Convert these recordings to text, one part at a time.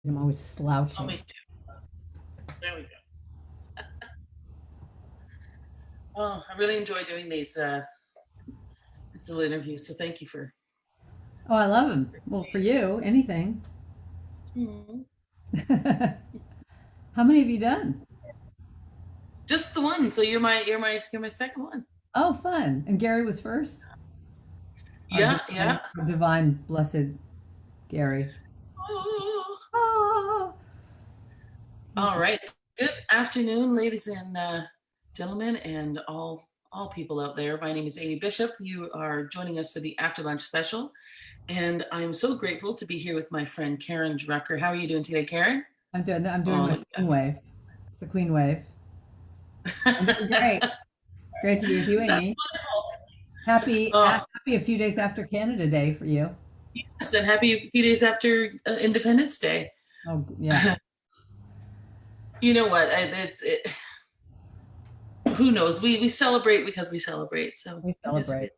I'm always Oh, slouching. me too. There we go. Oh, I really enjoy doing these little interviews. So thank you for. Oh, I love them. Well, for you, anything. Mhm. How many have you done? Just the one. So you're my second one. Oh, fun. And Gary was first? Yeah, yeah. Our divine, blessed Gary. Oh. Oh, he's All just, right. Good afternoon, ladies and gentlemen, and all people out there. My name is Amy Bishop. You are joining us for the After Lunch Special, and I'm so grateful to be here with my friend Karen Drucker. How are you doing today, Karen? I'm doing Oh, my look queen wave. It's the queen wave. I'm doing at great. Great to be with you, that's Amy. wonderful. Happy Oh, a few days after Canada Day for you. yes, and happy few days after Independence Day. Oh, yeah, You know what? Who knows? We celebrate because we celebrate. So we it is good. celebrate.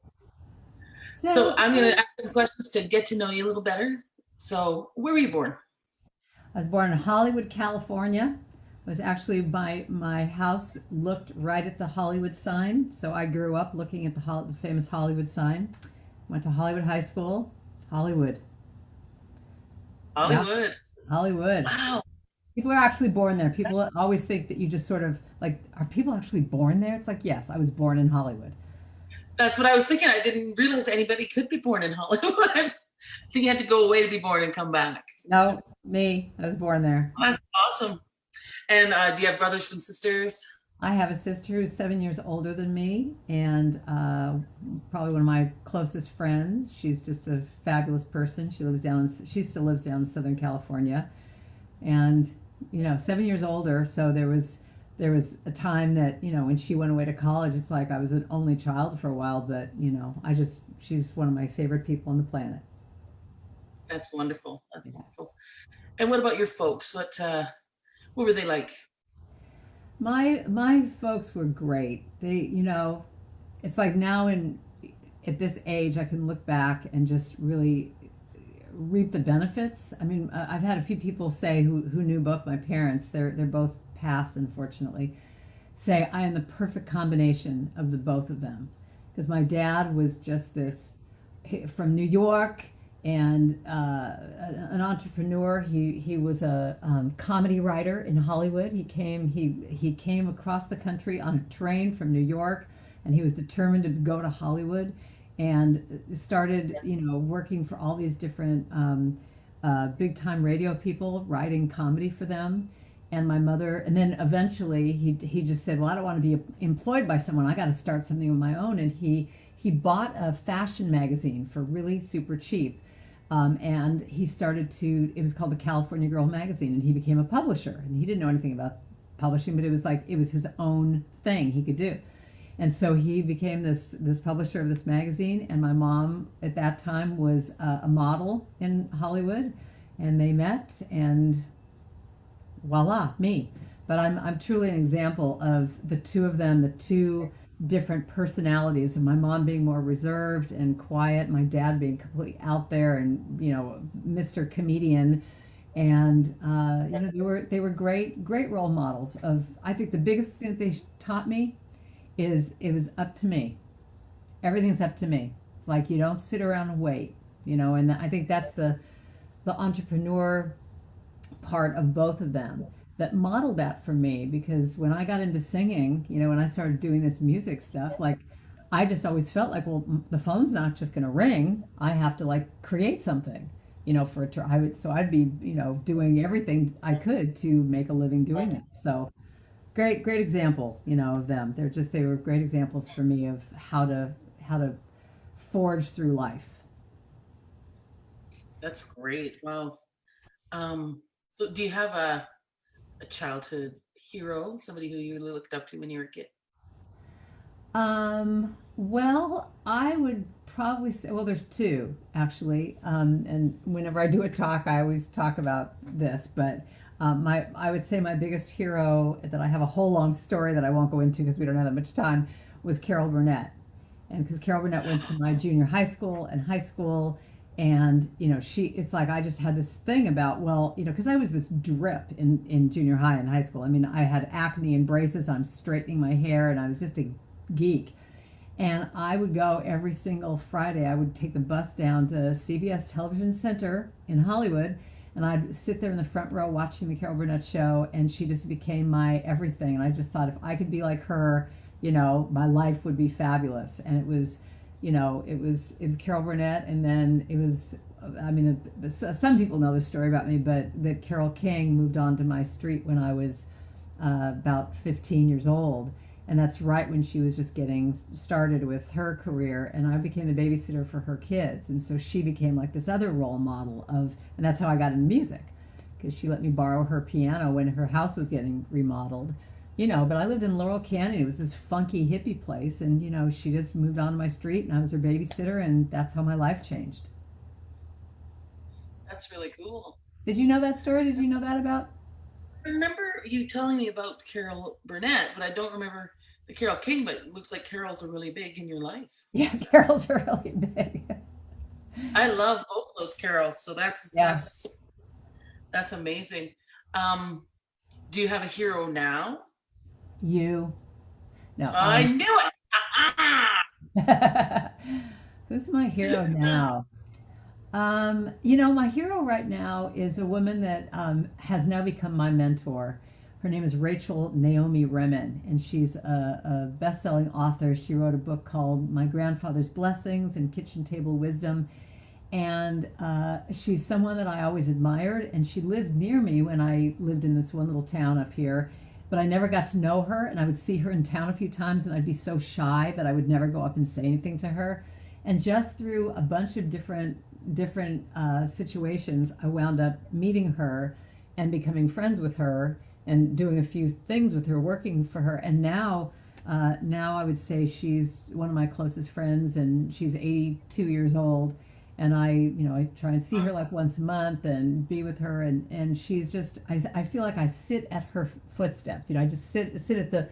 So I'm going to Celebrate. ask some questions to get to know you a little better. So where were you born? I was born in Hollywood, California. It was actually my house looked right at the Hollywood sign, so I grew up looking at the famous Hollywood sign. Went to Hollywood High School. Hollywood. Yeah, Hollywood. Hollywood. Wow. People are actually born there. People always think that you just sort of like, are people actually born there? It's like, yes, I was born in Hollywood. That's what I was thinking. I didn't realize anybody could be born in Hollywood. I think you had to go away to be born and come back. No, me, I was born there. That's awesome. And do you have brothers and sisters? I have a sister who's 7 years older than me, and probably one of my closest friends. She's just a fabulous person. She still lives down in Southern California, and 7 years older. So there was a time that when she went away to college, it's like I was an only child for a while, but she's one of my favorite people on the planet. That's wonderful. That's Yeah. wonderful. And what about your folks? What were they like? My folks were great. It's like now in at this age, I can look back and just really reap the benefits. I mean, I've had a few people say who knew both my parents. They're both passed, unfortunately. Say I am the perfect combination of the both of them, because my dad was just this from New York and an entrepreneur. He was a comedy writer in Hollywood. He came across the country on a train from New York, and he was determined to go to Hollywood, and started working for all these different big time radio people, writing comedy for them. And my mother, and then eventually he just said, well, I don't want to be employed by someone. I got to start something of my own. And he bought a fashion magazine for really super cheap. And he started to, it was called the California Girl magazine, and he became a publisher. And he didn't know anything about publishing, but it was his own thing he could do. And so he became this publisher of this magazine. And my mom at that time was a model in Hollywood, and they met, and voila, me. But I'm truly an example of the two of them, the two different personalities, of my mom being more reserved and quiet, my dad being completely out there and Mr. Comedian. And they were great role models. Of I think the biggest thing that they taught me is it was up to me. Everything's up to me. It's like you don't sit around and wait, and I think that's the entrepreneur part of both of them that modeled that for me. Because when I got into singing, when I started doing this music stuff, like I just always felt like, well, the phone's not just going to ring. I have to like create something, for it to, I'd be, doing everything I could to make a living doing it. So great example, of them. They were great examples for me of how to forge through life. That's great. Wow. So do you have a childhood hero, somebody who you really looked up to when you were a kid? Well, I would probably say, well, there's two actually. And whenever I do a talk, I always talk about this, but I would say my biggest hero that I have a whole long story that I won't go into because we don't have that much time was Carol Burnett. And because Carol Burnett went to my junior high school and high school, And it's like I just had this thing about, well, because I was this drip in junior high and high school. I mean, I had acne and braces. I'm straightening my hair, and I was just a geek. And I would go every single Friday. I would take the bus down to CBS Television Center in Hollywood, and I'd sit there in the front row watching the Carol Burnett show, and she just became my everything. And I just thought if I could be like her, my life would be fabulous. And it was Carol Burnett, and then it was. I mean, some people know this story about me, but that Carol King moved onto my street when I was about 15 years old, and that's right when she was just getting started with her career, and I became the babysitter for her kids, and so she became like this other role model of, and that's how I got into music, because she let me borrow her piano when her house was getting remodeled. But I lived in Laurel Canyon. It was this funky hippie place, and she just moved onto my street, and I was her babysitter, and that's how my life changed. That's really cool. Did you know that story? Did you know that about? I remember you telling me about Carol Burnett, but I don't remember the Carol King, but it looks like Carols are really big in your life. Yes, Carol's are really big. I love both of those carols, so Yeah. that's amazing. Um, do you have a hero now? You. No. I knew it. Ah! Who's my hero now? My hero right now is a woman that has now become my mentor. Her name is Rachel Naomi Remen, and she's a best-selling author. She wrote a book called My Grandfather's Blessings and Kitchen Table Wisdom, and she's someone that I always admired, and she lived near me when I lived in this one little town up here, but I never got to know her, and I would see her in town a few times, and I'd be so shy that I would never go up and say anything to her. And just through a bunch of different situations, I wound up meeting her and becoming friends with her and doing a few things with her, working for her. And now I would say she's one of my closest friends, and she's 82 years old. And I try and see her like once a month and be with her. And she's just, I feel like I sit at her footsteps. I just sit at the,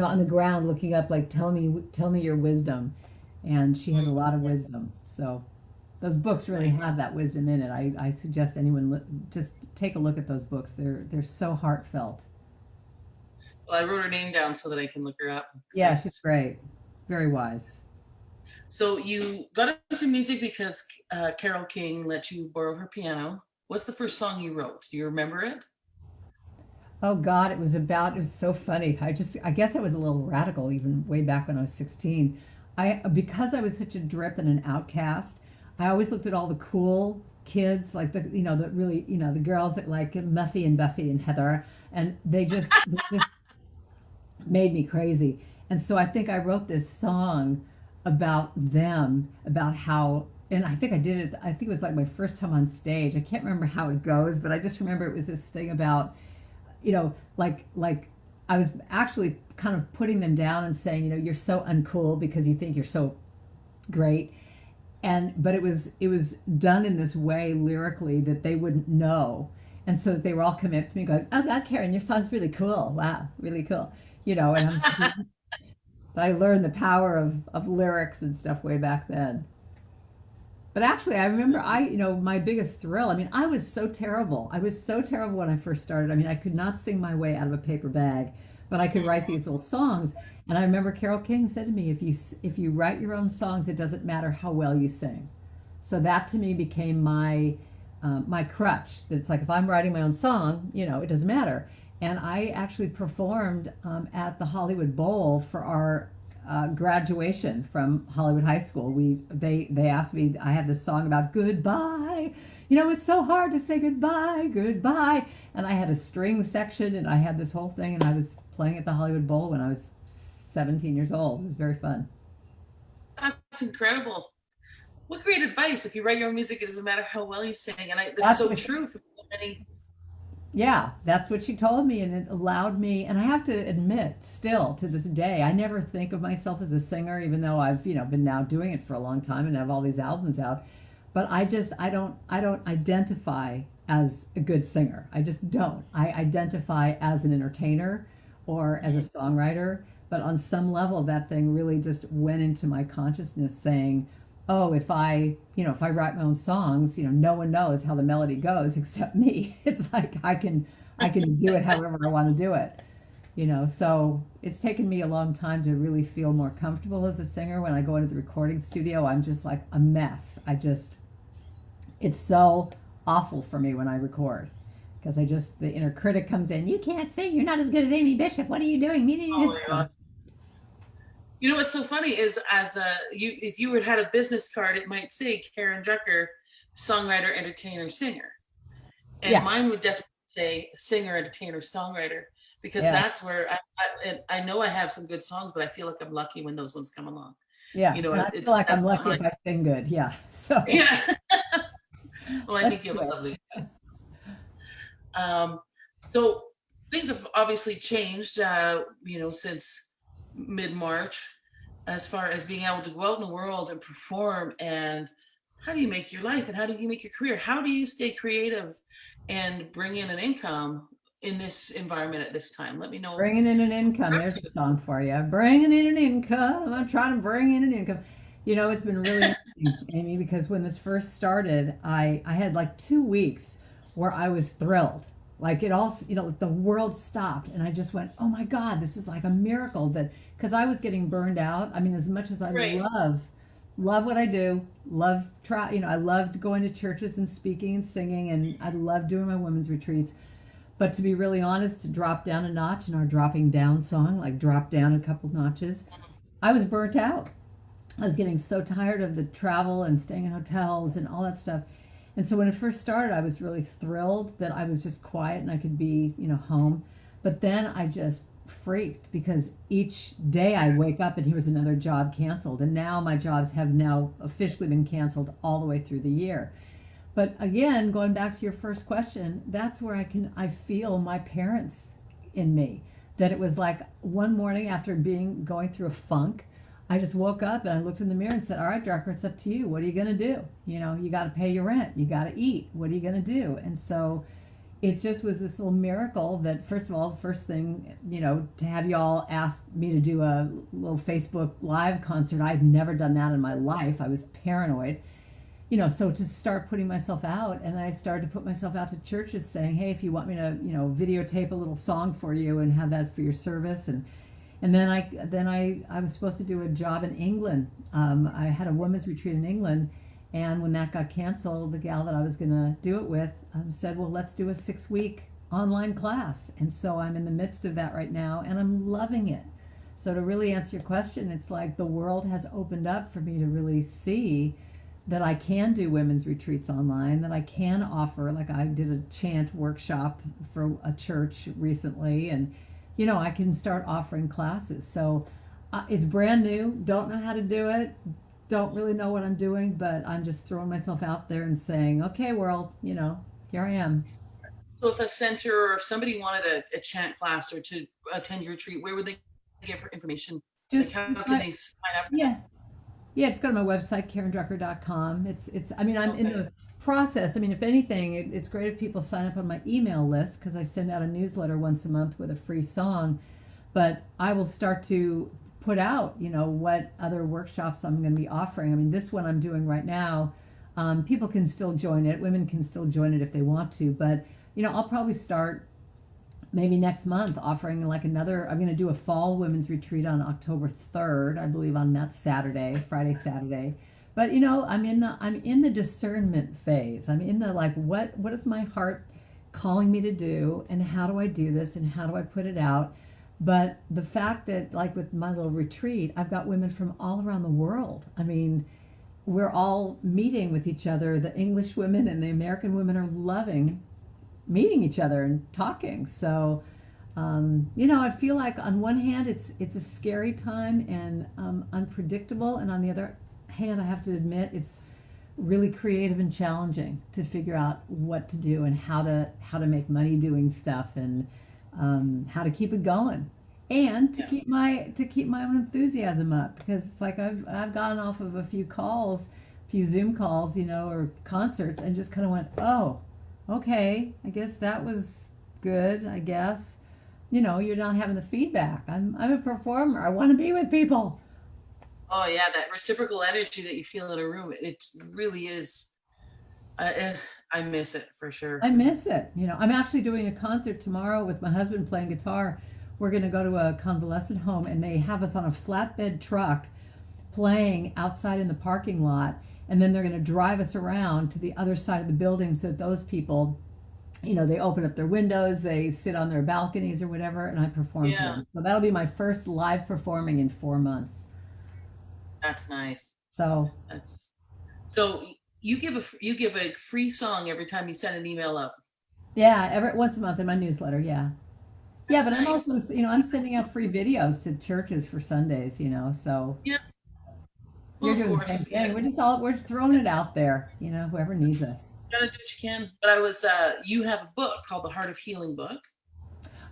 on the ground looking up, like, tell me your wisdom. And she has a lot of wisdom. So those books really have that wisdom in it. I suggest anyone just take a look at those books. They're so heartfelt. Well, I wrote her name down so that I can look her up. Yeah, she's great. Very wise. So you got into music because Carol King let you borrow her piano. What's the first song you wrote? Do you remember it? Oh God, it was so funny. I guess I was a little radical even way back when I was 16. Because I was such a drip and an outcast, I always looked at all the cool kids, like the really, the girls that like Muffy and Buffy and Heather, and they just made me crazy. And so I think I wrote this song about them, about how, and I think I did it, I think it was like my first time on stage. I can't remember how it goes, but I just remember it was this thing about, like I was actually kind of putting them down and saying, you're so uncool because you think you're so great. But it was done in this way lyrically that they wouldn't know. And so they were all coming up to me going, "Oh God, Karen, your song's really cool. Wow, really cool." And I learned the power of lyrics and stuff way back then. But actually, I remember my biggest thrill. I mean, I was so terrible. I was so terrible when I first started. I mean, I could not sing my way out of a paper bag, but I could write these little songs. And I remember Carol King said to me, "If you write your own songs, it doesn't matter how well you sing." So that to me became my crutch. That it's like if I'm writing my own song, it doesn't matter. And I actually performed at the Hollywood Bowl for our graduation from Hollywood High School. They asked me. I had this song about goodbye. It's so hard to say goodbye, goodbye. And I had a string section, and I had this whole thing, and I was playing at the Hollywood Bowl when I was 17 years old. It was very fun. That's incredible. What great advice! If you write your own music, it doesn't matter how well you sing, and that's That's so what true for so many. Yeah, that's what she told me, and it allowed me. And I have to admit, still to this day, I never think of myself as a singer, even though I've been now doing it for a long time and have all these albums out. But I don't identify as a good singer. I just don't. I identify as an entertainer or as a songwriter. But on some level, that thing really just went into my consciousness, saying, oh, if I write my own songs, no one knows how the melody goes except me. It's like I can do it however I want to do it. So it's taken me a long time to really feel more comfortable as a singer. When I go into the recording studio, I'm just like a mess. It's so awful for me when I record because the inner critic comes in. You can't sing. You're not as good as Amy Bishop. What are you doing? Oh my God. You know what's so funny is, as if you had a business card, it might say Karen Drucker, songwriter, entertainer, singer, and Yeah, mine would definitely say singer, entertainer, songwriter, because yeah, that's where I know I have some good songs, but I feel like I'm lucky when those ones come along. yeah. You know, And I feel it's like I'm that's not lucky my, if I sing good. Yeah. So yeah. Well, I let's think you have a lovely switch. voice. Um, so things have obviously changed, since mid-March, as far as being able to go out in the world and perform. And how do you make your life and how do you make your career? How do you stay creative and bring in an income in this environment at this time? Let me know. Bringing in an income. There's a song for you. Bringing in an income. I'm trying to bring in an income. It's been really interesting, Amy, because when this first started, I had like 2 weeks where I was thrilled. Like it all, the world stopped, and I just went, "Oh my God, this is like a miracle!" That because I was getting burned out. I mean, as much as I Right. love what I do, I loved going to churches and speaking and singing, and I loved doing my women's retreats. But to be really honest, to drop down a notch in our dropping down song, like drop down a couple notches, I was burnt out. I was getting so tired of the travel and staying in hotels and all that stuff. And so when it first started, I was really thrilled that I was just quiet and I could be, home. But then I just freaked because each day I wake up and here's another job canceled. And now my jobs have now officially been canceled all the way through the year. But again, going back to your first question, that's where I feel my parents in me. That it was like one morning after going through a funk, I just woke up and I looked in the mirror and said, "All right, Drucker, it's up to you. What are you gonna do? You got to pay your rent. You got to eat. What are you gonna do?" And so it just was this little miracle that, first of all, the first thing, to have y'all ask me to do a little Facebook live concert. I'd never done that in my life. I was paranoid. So to start putting myself out, and I started to put myself out to churches saying, "Hey, if you want me to, videotape a little song for you and have that for your service." And then I was supposed to do a job in England. I had a women's retreat in England, and when that got canceled, the gal that I was going to do it with said, "Well, let's do a 6-week online class." And so I'm in the midst of that right now, and I'm loving it. So to really answer your question, it's like the world has opened up for me to really see that I can do women's retreats online, that I can offer, like I did a chant workshop for a church recently, and I can start offering classes. So it's brand new, don't know how to do it, don't really know what I'm doing, but I'm just throwing myself out there and saying, "Okay, world, here I am." So if a center or if somebody wanted a chant class or to attend your retreat, where would they get for information? Like how Just can my, they sign up for that? yeah, yeah, it's go to my website, karendrucker.com. I mean, I'm in Okay. the process. I mean, if anything, it's great if people sign up on my email list because I send out a newsletter once a month with a free song. But I will start to put out, what other workshops I'm going to be offering. I mean, this one I'm doing right now, people can still join it. Women can still join it if they want to. But, I'll probably start maybe next month offering like another. I'm going to do a fall women's retreat on October 3rd, I believe, on that Saturday, Friday, Saturday. But I'm in the discernment phase. I'm in the like, what is my heart calling me to do, and how do I do this, and how do I put it out? But the fact that, like with my little retreat, I've got women from all around the world. I mean, we're all meeting with each other. The English women and the American women are loving meeting each other and talking. So, I feel like on one hand it's a scary time and unpredictable, and on the other hand, I have to admit it's really creative and challenging to figure out what to do and how to make money doing stuff, and how to keep it going, and to Yeah. keep my own enthusiasm up, because it's like I've gotten off of a few Zoom calls, or concerts, and just kind of went, "Oh, okay, I guess that was good, I guess." You're not having the feedback. I'm a performer. I want to be with people. Oh yeah, that reciprocal energy that you feel in a room, it really is. I miss it for sure. I miss it. You know, I'm actually doing a concert tomorrow with my husband playing guitar. We're going to go to a convalescent home, and they have us on a flatbed truck playing outside in the parking lot, and then they're going to drive us around to the other side of the building so that those people, you know, they open up their windows, they sit on their balconies or whatever, and I perform to Yeah, them. So that'll be my first live performing in 4 months. that's nice. So That's so you give a free song every time you send an email up. yeah, every once a month in my newsletter, yeah. Yeah, That's but I'm nice. also, you know, I'm sending out free videos to churches for Sundays, you know, so Yeah. Well, you're of doing the same course. Yeah. thing. We're just throwing it out there, you know, whoever needs us. Gotta do what you can. But you have a book called The Heart of Healing book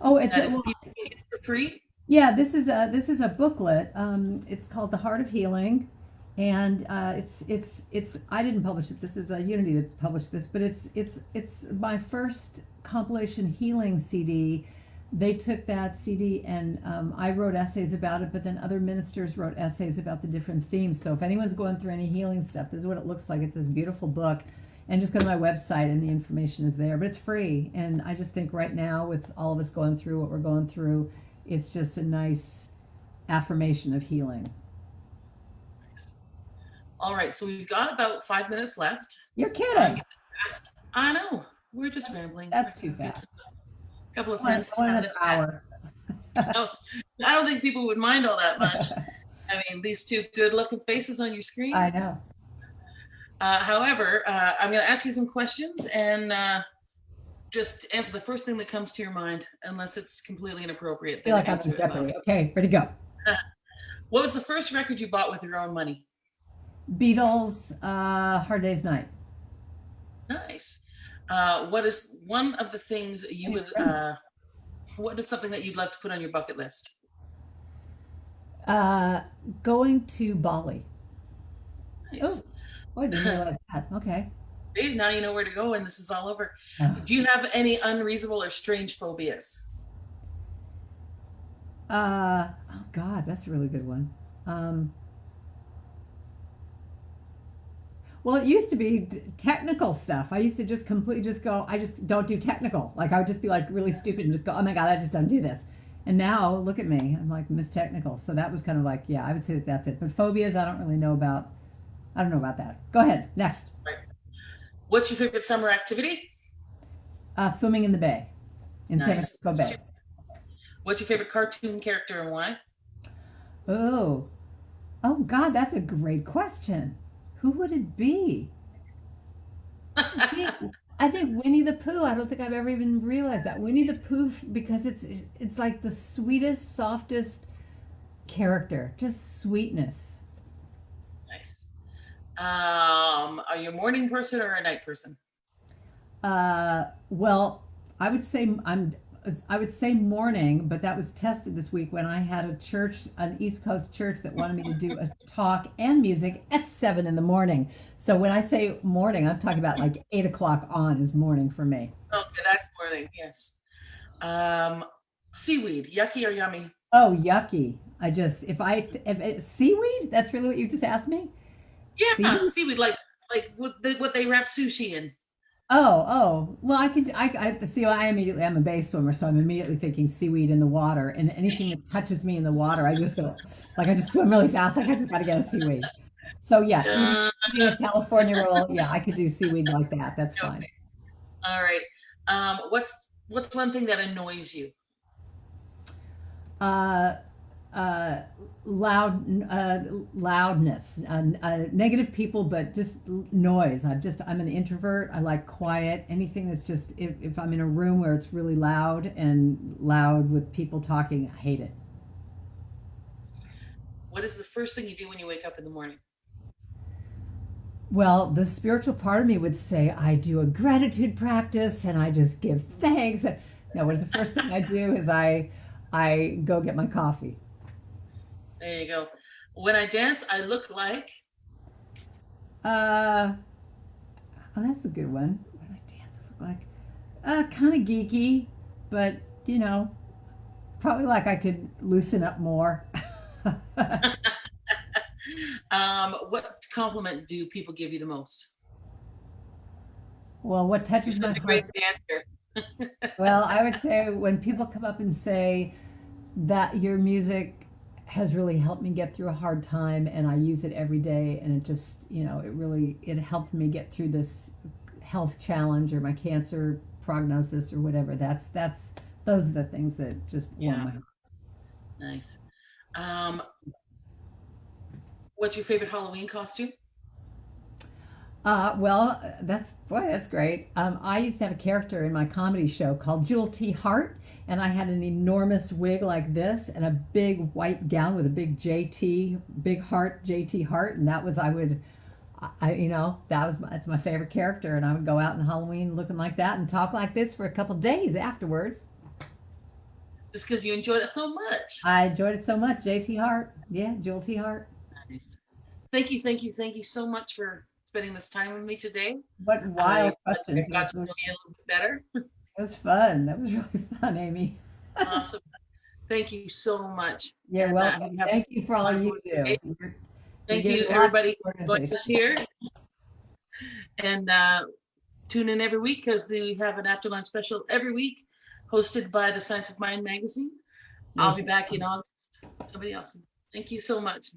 Oh, it's that a, if well, people can get for free. yeah, this is a booklet. It's called The Heart of Healing, and it's I didn't publish it. This is a Unity that published this, but it's my first compilation healing CD. They took that CD and I wrote essays about it, but then other ministers wrote essays about the different themes. So if anyone's going through any healing stuff, this is what it looks like. It's this beautiful book. And just go to my website and the information is there. But it's free. And I just think right now, with all of us going through what we're going through, it's just a nice affirmation of healing. All right, so we've got about 5 minutes left. You're I'm kidding. gonna ask. I know we're just That's, rambling. that's too It's fast. a couple of I friends want having a another chat. hour. No, I don't think people would mind all that much. I mean, these two good-looking faces on your screen. I know. However, I'm going to ask you some questions and just answer the first thing that comes to your mind, unless it's completely inappropriate. I feel Then like I'm answer in it jeopardy. loud. Okay, ready to go. What was the first record you bought with your own money? Beatles, Hard Day's Night. Nice. What is one of the things I you didn't would? remember. What is something that you'd love to put on your bucket list? Uh, Going to Bali. Oh, Nice. I didn't realize that. Okay. Dave, now you know where to go when this is all over. Oh. Do you have any unreasonable or strange phobias? Oh God, that's a really good one. Um, well, it used to be technical stuff. I used to just completely just go, I just don't do technical. Like I would just be like really stupid and just go, oh my God, I just don't do this. And now look at me, I'm like Miss Technical. So that was kind of like, yeah, I would say that that's it. But phobias, I don't really know about. I don't know about that. Go ahead. Next. Right. What's your favorite summer activity? Swimming in the bay, in San Nice. Francisco Bay. What's your favorite cartoon character and why? Oh, oh God, that's a great question. Who would it be? I think I think Winnie the Pooh. I don't think I've ever even realized that Winnie the Pooh because it's like the sweetest, softest character, just sweetness. Nice. Are you a morning person or a night person? Well, I would say I would say morning, but that was tested this week when I had a church, an East Coast church that wanted me to do a talk and music at 7 in the morning. So when I say morning, I'm talking about like 8 o'clock on is morning for me. Okay, that's morning. Yes. Um, Seaweed, yucky or yummy? Oh, yucky. I just if seaweed, that's really what you just asked me? Yeah, Seaweed? seaweed, like what they wrap sushi in. Oh. Well, I see. I immediately, I'm a bay swimmer, so I'm immediately thinking seaweed in the water, and anything that touches me in the water, I just go, like I just swim really fast. Like I just got to get a seaweed. So yeah, Uh, eating a California roll, yeah, I could do seaweed like that. That's fine. okay. All right. What's one thing that annoys you? Uh, uh, loudness, negative people, but just noise. I'm an introvert. I like quiet. Anything that's just if I'm in a room where it's really loud with people talking, I hate it. What is the first thing you do when you wake up in the morning? Well, the spiritual part of me would say I do a gratitude practice and I just give thanks. No, what is the first thing I do is I go get my coffee. There you go. When I dance, I look like. Uh, oh, that's a good one. When I dance, I look like kind of geeky, but you know, probably like I could loosen up more. What compliment do people give you the most? Well, what You're touches my such a great heart. dancer. Well, I would say when people come up and say that your music has really helped me get through a hard time and I use it every day and it just, it helped me get through this health challenge or my cancer prognosis or whatever. That's those are the things that just warm Yeah, my heart. nice. Um, what's your favorite Halloween costume? Well, that's great. I used to have a character in my comedy show called Jewel T. Hart, and I had an enormous wig like this and a big white gown with a big JT, big heart, JT Hart, and that was that's my favorite character, and I would go out in Halloween looking like that and talk like this for a couple days afterwards. Just because you enjoyed it so much. I enjoyed it so much. JT Hart, yeah, Jewel T. Hart. Nice. Thank you so much for spending this time with me today. What I wild feel like questions! I got to know you a little bit better. It was fun. That was really fun, Amy. Awesome. Thank you so much. You're And welcome. you have Thank you for a all you wonderful do. day. You're Thank you, giving lots everybody, to the for joining organization. us here. And tune in every week because we have an after lunch special every week hosted by the Science of Mind magazine. I'll Yes. be back in August. Somebody else. Thank you so much.